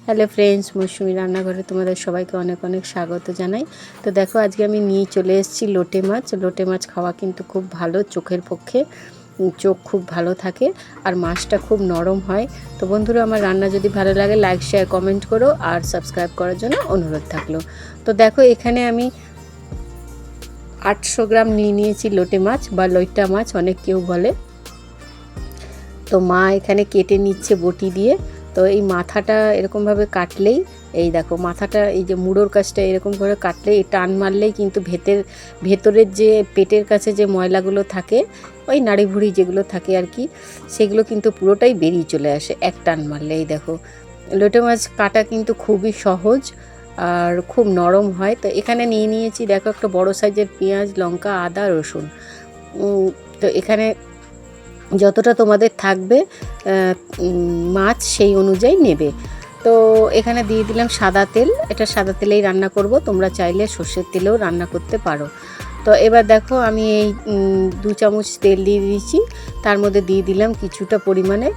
Hello friends, মৌসুমি রান্নাঘরে তোমাদের সবাইকে অনেক অনেক স্বাগত জানাই। তো দেখো, আজকে আমি নিয়ে চলে এসেছি লোটে মাছ। লোটে মাছ খাওয়া কিন্তু খুব ভালো, চোখের পক্ষে চোখ খুব ভালো থাকে আর মাছটা খুব নরম হয়। তো বন্ধুরা, আমার রান্না যদি ভালো লাগে লাইক শেয়ার কমেন্ট করো আর সাবস্ক্রাইব করার জন্য অনুরোধ থাকলো। তো দেখো, এখানে আমি 800 গ্রাম নিয়ে নিয়েছি লোটে মাছ বা লইট্টা মাছ অনেক কেউ বলে। তো মা এখানে কেটে নিচ্ছে বটি দিয়ে। তো এই মাথাটা এরকমভাবে কাটলেই, এই দেখো মাথাটা, এই যে মুড়োর কাছটা এরকম করে কাটলেই, টান মারলেই কিন্তু ভেতরের যে পেটের কাছে যে ময়লাগুলো থাকে, ওই নাড়ি ভুড়ি যেগুলো থাকে আর কি, সেগুলো কিন্তু পুরোটাই বেরিয়ে চলে আসে এক টান মারলে। এই দেখো, লোটে মাছ কাটা কিন্তু খুবই সহজ আর খুব নরম হয়। তো এখানে নিয়ে নিয়েছি দেখো একটা বড় সাইজের পেঁয়াজ, লঙ্কা, আদা, রসুন। তো এখানে যতটা তোমাদের থাকবে মাছ সেই অনুযায়ী নেবে। তো এখানে দিয়ে দিলাম সাদা তেল। এটা সাদা তেলেই রান্না করব, তোমরা চাইলে সর্ষের তেলেও রান্না করতে পারো। তো এবার দেখো, আমি এই 2 চামচ তেল দিয়ে দিয়েছি। তার মধ্যে দিয়ে দিলাম কিছুটা পরিমাণে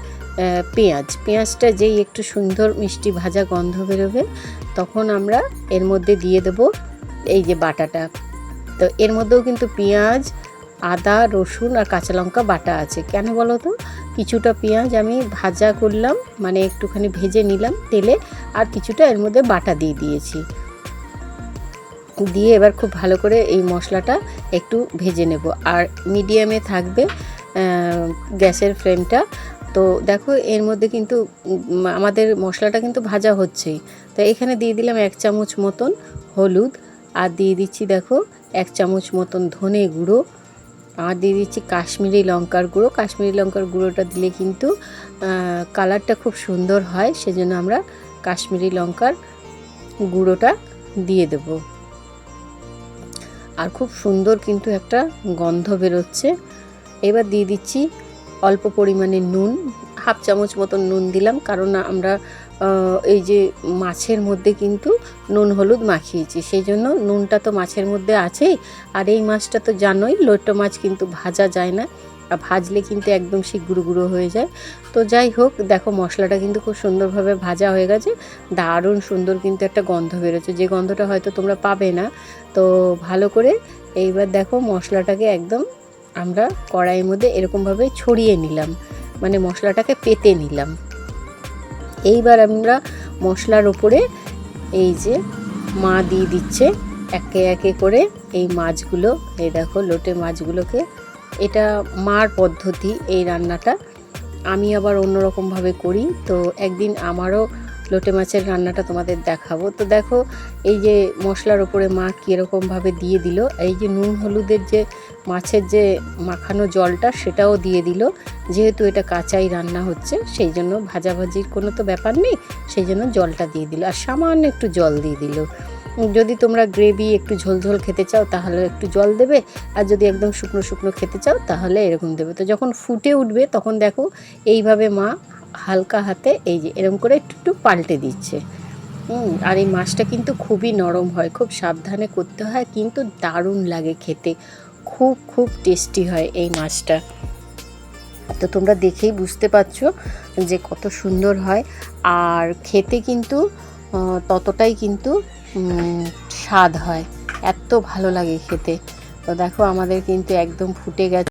পেঁয়াজটা যেই একটু সুন্দর মিষ্টি ভাজা গন্ধ বেরোবে, তখন আমরা এর মধ্যে দিয়ে দেব এই যে বাটাটা। তো এর মধ্যেও কিন্তু পেঁয়াজ, আদা, রসুন আর কাঁচা লঙ্কা বাটা আছে। কেন বলো তো, কিছুটা পেঁয়াজ আমি ভাজা করলাম, মানে একটুখানি ভেজে নিলাম তেলে, আর কিছুটা এর মধ্যে বাটা দিয়ে দিয়েছি। দিয়ে এবার খুব ভালো করে এই মশলাটা একটু ভেজে নেব, আর মিডিয়ামে থাকবে গ্যাসের ফ্লেমটা। তো দেখো, এর মধ্যে কিন্তু আমাদের মশলাটা কিন্তু ভাজা হচ্ছেই। তো এখানে দিয়ে দিলাম 1 চামচ মতন হলুদ, আর দিয়ে দিচ্ছি দেখো 1 চামচ মতন ধনে গুঁড়ো, আর দিয়ে দিচ্ছি কাশ্মীরি লঙ্কার গুঁড়ো। কাশ্মীরি লঙ্কার গুঁড়োটা দিলে কিন্তু কালারটা খুব সুন্দর হয়, সেজন্য আমরা কাশ্মীরি লঙ্কার গুঁড়োটা দিয়ে দেব। আর খুব সুন্দর কিন্তু একটা গন্ধ বেরোচ্ছে। এবার দিয়ে দিচ্ছি অল্প পরিমাণে নুন, 1/2 চামচ মতন নুন দিলাম, কারণ আমরা এই যে মাছের মধ্যে কিন্তু নুন হলুদ মাখিয়েছি, সেই জন্য নুনটা তো মাছের মধ্যে আছেই। আর এই মাছটা তো জানোই, লোট্টা মাছ কিন্তু ভাজা যায় না, আর ভাজলে কিন্তু একদম সেই গুঁড়ো গুঁড়ো হয়ে যায়। তো যাই হোক, দেখো মশলাটা কিন্তু খুব সুন্দরভাবে ভাজা হয়ে গেছে, দারুণ সুন্দর কিন্তু একটা গন্ধ বেরোচ্ছে, যে গন্ধটা হয়তো তোমরা পাবে না। তো ভালো করে এইবার দেখো মশলাটাকে একদম আমরা কড়াইয়ের মধ্যে এরকমভাবে ছড়িয়ে নিলাম, মানে মশলাটাকে পেতে নিলাম। এইবার আমরা মশলার ওপরে এই যে মা দিয়ে দিচ্ছে একে একে করে এই মাছগুলো। এই দেখো লোটে মাছগুলোকে, এটা মার পদ্ধতি এই রান্নাটা, আমি আবার অন্যরকমভাবে করি। তো একদিন আমারও লোটে মাছের রান্নাটা তোমাদের দেখাবো। তো দেখো, এই যে মশলার ওপরে মা কীরকমভাবে দিয়ে দিল, এই যে নুন হলুদের যে মাছের যে মাখানো জলটা, সেটাও দিয়ে দিল। যেহেতু এটা কাঁচাই রান্না হচ্ছে, সেই জন্য ভাজাভাজির কোনো তো ব্যাপার নেই, সেই জন্য জলটা দিয়ে দিল, আর সামান্য একটু জল দিয়ে দিল। যদি তোমরা গ্রেভি একটু ঝোলঝোল খেতে চাও তাহলে একটু জল দেবে, আর যদি একদম শুকনো শুকনো খেতে চাও তাহলে এরকম দেবে। তো যখন ফুটে উঠবে তখন দেখো এইভাবে মা হালকা হাতে এই যে এরকম করে একটু একটু পাল্টে দিচ্ছে। আর এই মাছটা কিন্তু খুবই নরম হয়, খুব সাবধানে করতে হয়, কিন্তু দারুণ লাগে খেতে, খুব খুব টেস্টি হয় এই মাছটা। তো তোমরা দেখেই বুঝতে পারছো যে কত সুন্দর হয়, আর খেতে কিন্তু ততটাই কিন্তু স্বাদ হয়, এত ভালো লাগে খেতে। তো দেখো আমাদের কিন্তু একদম ফুটে গেছে।